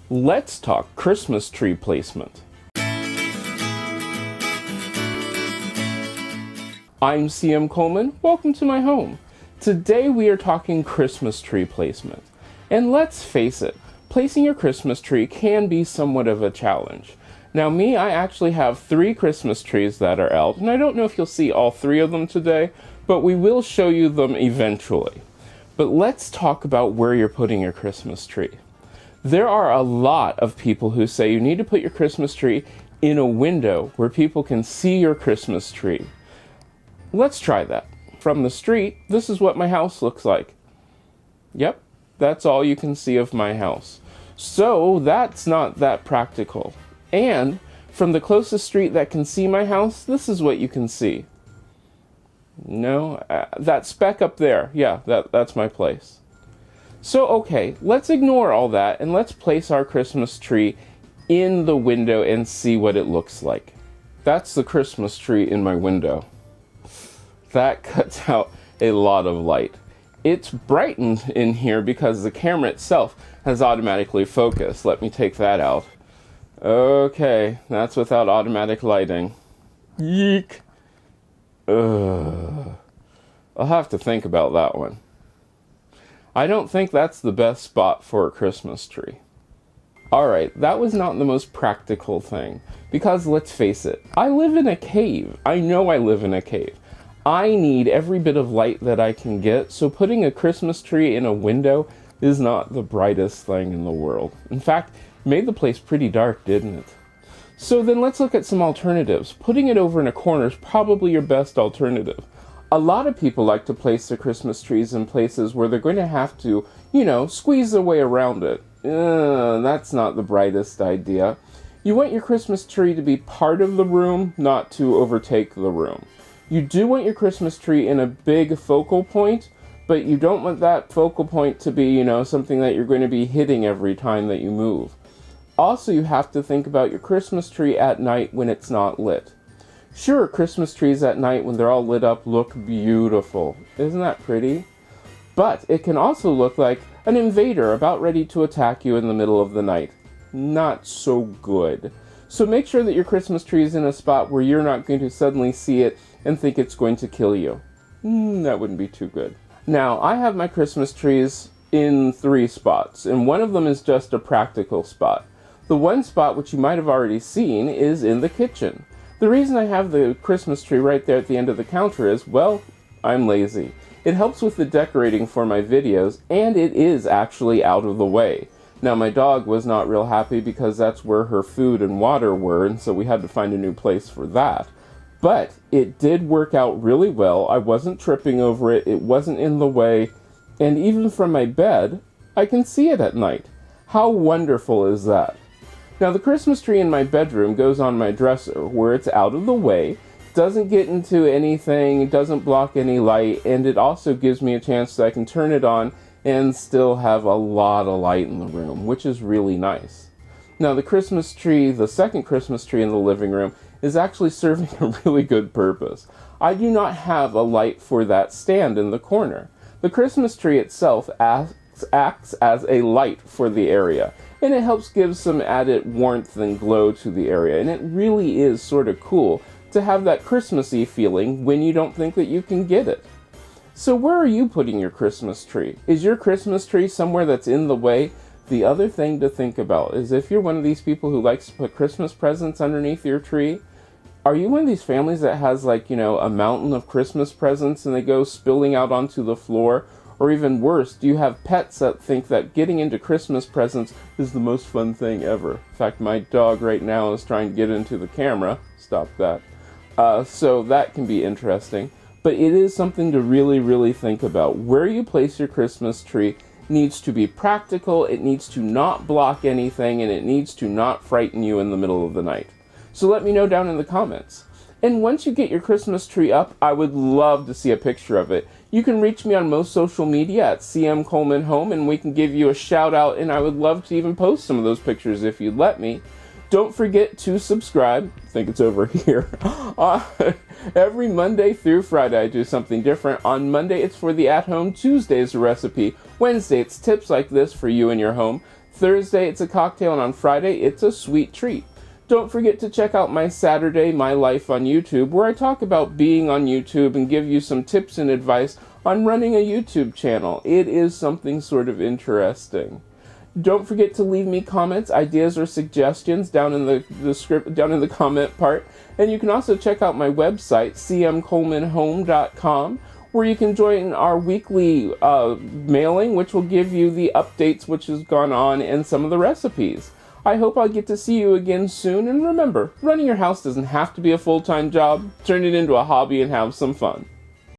Let's talk Christmas tree placement. I'm CM Coleman, welcome to my home. Today we are talking Christmas tree placement. And let's face it, placing your Christmas tree can be somewhat of a challenge. Now I actually have 3 Christmas trees that are out, and I don't know if you'll see all 3 of them today, but we will show you them eventually. But let's talk about where you're putting your Christmas tree. There are a lot of people who say you need to put your Christmas tree in a window where people can see your Christmas tree. Let's try that. From the street, this is what my house looks like. Yep, that's all you can see of my house. So that's not that practical. And from the closest street that can see my house, this is what you can see. No, that speck up there, yeah, that's my place. So okay, let's ignore all that and let's place our Christmas tree in the window and see what it looks like. That's the Christmas tree in my window. That cuts out a lot of light. It's brightened in here because the camera itself has automatically focused. Let me take that out. Okay, that's without automatic lighting. Yeek! I'll have to think about that one. I don't think that's the best spot for a Christmas tree. Alright, that was not the most practical thing. Because let's face it, I live in a cave. I know I live in a cave. I need every bit of light that I can get, so putting a Christmas tree in a window is not the brightest thing in the world. In fact, it made the place pretty dark, didn't it? So then let's look at some alternatives. Putting it over in a corner is probably your best alternative. A lot of people like to place their Christmas trees in places where they're going to have to, squeeze their way around it. That's not the brightest idea. You want your Christmas tree to be part of the room, not to overtake the room. You do want your Christmas tree in a big focal point, but you don't want that focal point to be, something that you're going to be hitting every time that you move. Also, you have to think about your Christmas tree at night when it's not lit. Sure, Christmas trees at night when they're all lit up look beautiful. Isn't that pretty? But it can also look like an invader about ready to attack you in the middle of the night. Not so good. So make sure that your Christmas tree is in a spot where you're not going to suddenly see it and think it's going to kill you. That wouldn't be too good. Now, I have my Christmas trees in 3 spots, and one of them is just a practical spot. The one spot, which you might have already seen, is in the kitchen. The reason I have the Christmas tree right there at the end of the counter is, well, I'm lazy. It helps with the decorating for my videos, and it is actually out of the way. Now, my dog was not real happy because that's where her food and water were, and so we had to find a new place for that. But it did work out really well. I wasn't tripping over it, it wasn't in the way, and even from my bed, I can see it at night. How wonderful is that? Now, the Christmas tree in my bedroom goes on my dresser, where it's out of the way, doesn't get into anything, it doesn't block any light, and it also gives me a chance that I can turn it on and still have a lot of light in the room, which is really nice. Now, the Christmas tree, the second Christmas tree in the living room, is actually serving a really good purpose. I do not have a light for that stand in the corner. The Christmas tree itself acts as a light for the area, and it helps give some added warmth and glow to the area, and it really is sort of cool to have that Christmassy feeling when you don't think that you can get it. So where are you putting your Christmas tree? Is your Christmas tree somewhere that's in the way? The other thing to think about is if you're one of these people who likes to put Christmas presents underneath your tree, are you one of these families that has a mountain of Christmas presents and they go spilling out onto the floor? Or even worse, do you have pets that think that getting into Christmas presents is the most fun thing ever? In fact, my dog right now is trying to get into the camera. Stop that. So that can be interesting. But it is something to really, really think about. Where you place your Christmas tree needs to be practical, it needs to not block anything, and it needs to not frighten you in the middle of the night. So let me know down in the comments. And once you get your Christmas tree up, I would love to see a picture of it. You can reach me on most social media at CM Coleman Home, and we can give you a shout out, and I would love to even post some of those pictures if you'd let me. Don't forget to subscribe. I think it's over here. Every Monday through Friday, I do something different. On Monday, it's for the at-home. Tuesday is a recipe. Wednesday, it's tips like this for you and your home. Thursday, it's a cocktail, and on Friday, it's a sweet treat. Don't forget to check out my Saturday, My Life on YouTube, where I talk about being on YouTube and give you some tips and advice on running a YouTube channel. It is something sort of interesting. Don't forget to leave me comments, ideas, or suggestions down in the comment part. And you can also check out my website, cmcolemanhome.com, where you can join our weekly mailing, which will give you the updates which has gone on and some of the recipes. I hope I'll get to see you again soon, and remember, running your house doesn't have to be a full-time job. Turn it into a hobby and have some fun.